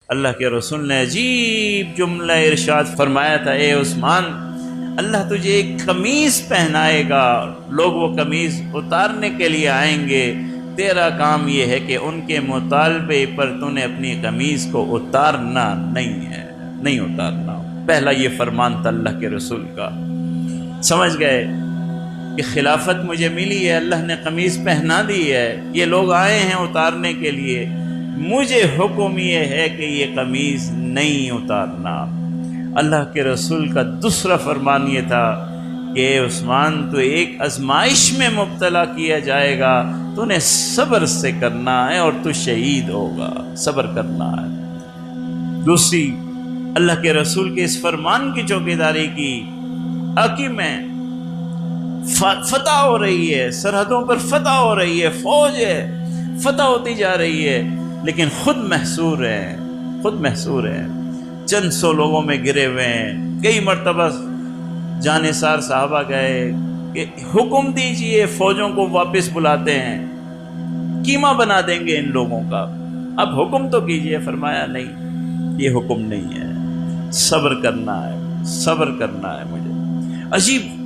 اللہ کے رسول نے عجیب جملہ ارشاد فرمایا تھا، اے عثمان، اللہ تجھے ایک قمیض پہنائے گا، لوگ وہ قمیض اتارنے کے لیے آئیں گے، تیرا کام یہ ہے کہ ان کے مطالبے پر تو نے اپنی قمیض کو اتارنا نہیں ہے، نہیں اتارنا۔ پہلا یہ فرمان تھا اللہ کے رسول کا۔ سمجھ گئے کہ خلافت مجھے ملی ہے، اللہ نے قمیض پہنا دی ہے، یہ لوگ آئے ہیں اتارنے کے لیے، مجھے حکم یہ ہے کہ یہ قمیض نہیں اتارنا۔ اللہ کے رسول کا دوسرا فرمان یہ تھا کہ اے عثمان، تو ایک آزمائش میں مبتلا کیا جائے گا، تو نے صبر سے کرنا ہے اور تو شہید ہوگا، صبر کرنا ہے۔ دوسری، اللہ کے رسول کے اس فرمان کی چوکیداری کی۔ عقی میں فتح ہو رہی ہے، سرحدوں پر فتح ہو رہی ہے، فوج ہے، فتح ہوتی جا رہی ہے، لیکن خود محصور ہیں، خود محصور ہیں، چند سو لوگوں میں گرے ہوئے ہیں۔ کئی مرتبہ جانثار صحابہ گئے کہ حکم دیجئے، فوجوں کو واپس بلاتے ہیں، کیما بنا دیں گے ان لوگوں کا، اب حکم تو کیجئے۔ فرمایا نہیں، یہ حکم نہیں ہے، صبر کرنا ہے، صبر کرنا ہے مجھے۔ عجیب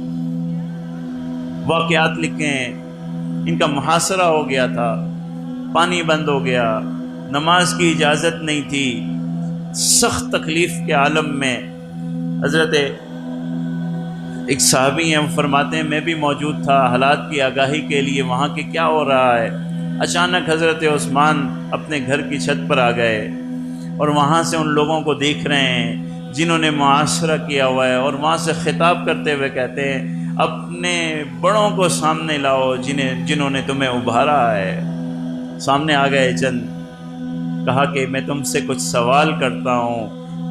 واقعات لکھے ہیں، ان کا محاصرہ ہو گیا تھا، پانی بند ہو گیا، نماز کی اجازت نہیں تھی، سخت تکلیف کے عالم میں حضرت ایک صحابی ہیں، وہ فرماتے ہیں میں بھی موجود تھا حالات کی آگاہی کے لیے، وہاں کے کیا ہو رہا ہے۔ اچانک حضرت عثمان اپنے گھر کی چھت پر آ گئے اور وہاں سے ان لوگوں کو دیکھ رہے ہیں جنہوں نے معاشرہ کیا ہوا ہے، اور وہاں سے خطاب کرتے ہوئے کہتے ہیں اپنے بڑوں کو سامنے لاؤ جنہوں نے تمہیں ابھارا ہے۔ سامنے آ گئے چند، کہا کہ میں تم سے کچھ سوال کرتا ہوں،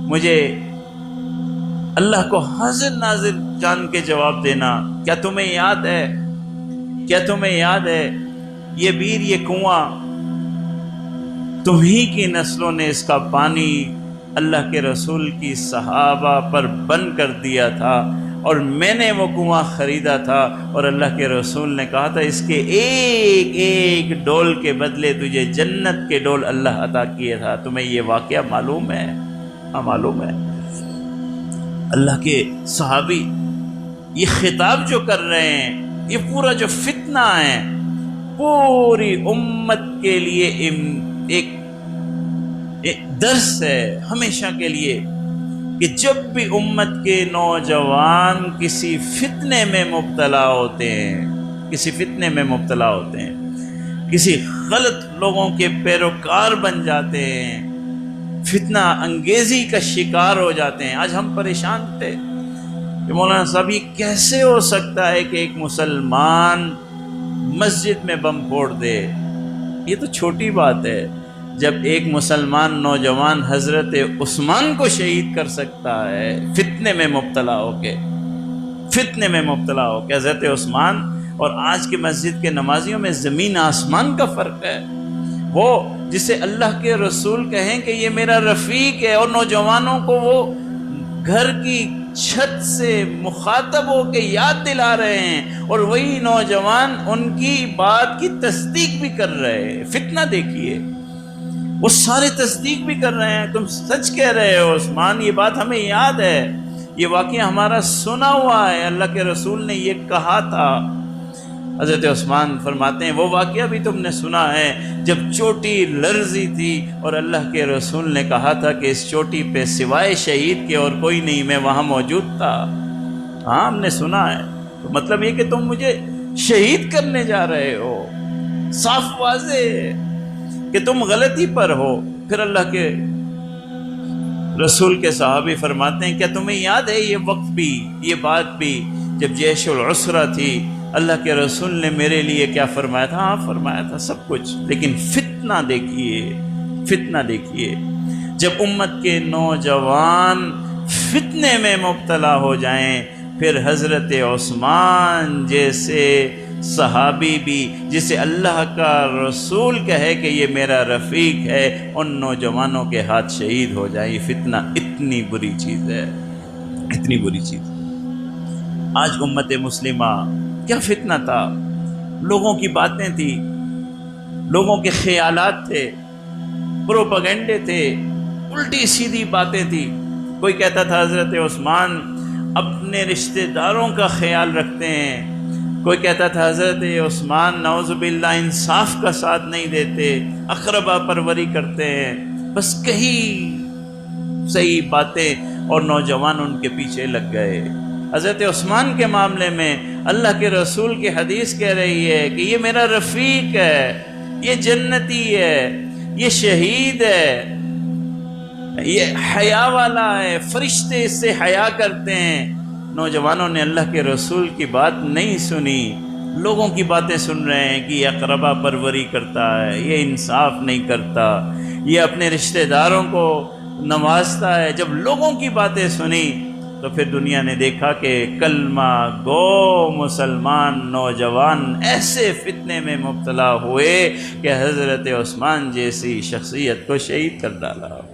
مجھے اللہ کو حاضر ناظر جان کے جواب دینا۔ کیا تمہیں یاد ہے، کیا تمہیں یاد ہے یہ بیر، یہ کنواں، تمہی کی نسلوں نے اس کا پانی اللہ کے رسول کی صحابہ پر بند کر دیا تھا، اور میں نے وہ کنواں خریدا تھا، اور اللہ کے رسول نے کہا تھا اس کے ایک ایک ڈول کے بدلے تجھے جنت کے ڈول اللہ عطا کیے تھا۔ تمہیں یہ واقعہ معلوم ہے؟ ہاں معلوم ہے۔ اللہ کے صحابی یہ خطاب جو کر رہے ہیں، یہ پورا جو فتنہ ہے پوری امت کے لیے ایک درس ہے ہمیشہ کے لیے، کہ جب بھی امت کے نوجوان کسی فتنے میں مبتلا ہوتے ہیں، کسی فتنے میں مبتلا ہوتے ہیں، کسی غلط لوگوں کے پیروکار بن جاتے ہیں، فتنہ انگیزی کا شکار ہو جاتے ہیں۔ آج ہم پریشان تھے کہ مولانا صاحب یہ کیسے ہو سکتا ہے کہ ایک مسلمان مسجد میں بم پھوڑ دے؟ یہ تو چھوٹی بات ہے، جب ایک مسلمان نوجوان حضرت عثمان کو شہید کر سکتا ہے فتنے میں مبتلا ہو کے، فتنے میں مبتلا ہو کے۔ حضرت عثمان اور آج کی مسجد کے نمازیوں میں زمین آسمان کا فرق ہے۔ وہ جسے اللہ کے رسول کہیں کہ یہ میرا رفیق ہے، اور نوجوانوں کو وہ گھر کی چھت سے مخاطب ہو کے یاد دلا رہے ہیں، اور وہی نوجوان ان کی بات کی تصدیق بھی کر رہے ہیں۔ فتنہ دیکھیے، وہ سارے تصدیق بھی کر رہے ہیں، تم سچ کہہ رہے ہو عثمان، یہ بات ہمیں یاد ہے، یہ واقعہ ہمارا سنا ہوا ہے، اللہ کے رسول نے یہ کہا تھا۔ حضرت عثمان فرماتے ہیں وہ واقعہ بھی تم نے سنا ہے جب چوٹی لرزی تھی اور اللہ کے رسول نے کہا تھا کہ اس چوٹی پہ سوائے شہید کے اور کوئی نہیں، میں وہاں موجود تھا۔ ہاں ہم نے سنا ہے، تو مطلب یہ کہ تم مجھے شہید کرنے جا رہے ہو، صاف واضح ہے کہ تم غلطی پر ہو۔ پھر اللہ کے رسول کے صحابی فرماتے ہیں کیا تمہیں یاد ہے یہ وقت بھی، یہ بات بھی، جب جیش العسرہ تھی، اللہ کے رسول نے میرے لیے کیا فرمایا تھا؟ ہاں فرمایا تھا سب کچھ، لیکن فتنہ دیکھیے، فتنہ دیکھیے، جب امت کے نوجوان فتنے میں مبتلا ہو جائیں، پھر حضرت عثمان جیسے صحابی بھی، جسے اللہ کا رسول کہے کہ یہ میرا رفیق ہے، ان نوجوانوں کے ہاتھ شہید ہو جائیں۔ یہ فتنہ اتنی بری چیز ہے، اتنی بری چیز۔ آج امت مسلمہ کیا فتنہ تھا، لوگوں کی باتیں تھی، لوگوں کے خیالات تھے، پروپیگنڈے تھے، الٹی سیدھی باتیں تھی۔ کوئی کہتا تھا حضرت عثمان اپنے رشتہ داروں کا خیال رکھتے ہیں، کوئی کہتا تھا حضرت عثمان نعوذ باللہ انصاف کا ساتھ نہیں دیتے، اقربا پروری کرتے ہیں۔ بس کہیں صحیح باتیں اور نوجوان ان کے پیچھے لگ گئے۔ حضرت عثمان کے معاملے میں اللہ کے رسول کی حدیث کہہ رہی ہے کہ یہ میرا رفیق ہے، یہ جنتی ہے، یہ شہید ہے، یہ حیا والا ہے، فرشتے اس سے حیا کرتے ہیں۔ نوجوانوں نے اللہ کے رسول کی بات نہیں سنی، لوگوں کی باتیں سن رہے ہیں کہ یہ اقربا پروری کرتا ہے، یہ انصاف نہیں کرتا، یہ اپنے رشتہ داروں کو نوازتا ہے۔ جب لوگوں کی باتیں سنی تو پھر دنیا نے دیکھا کہ کلمہ گو مسلمان نوجوان ایسے فتنے میں مبتلا ہوئے کہ حضرت عثمان جیسی شخصیت کو شہید کر ڈالا۔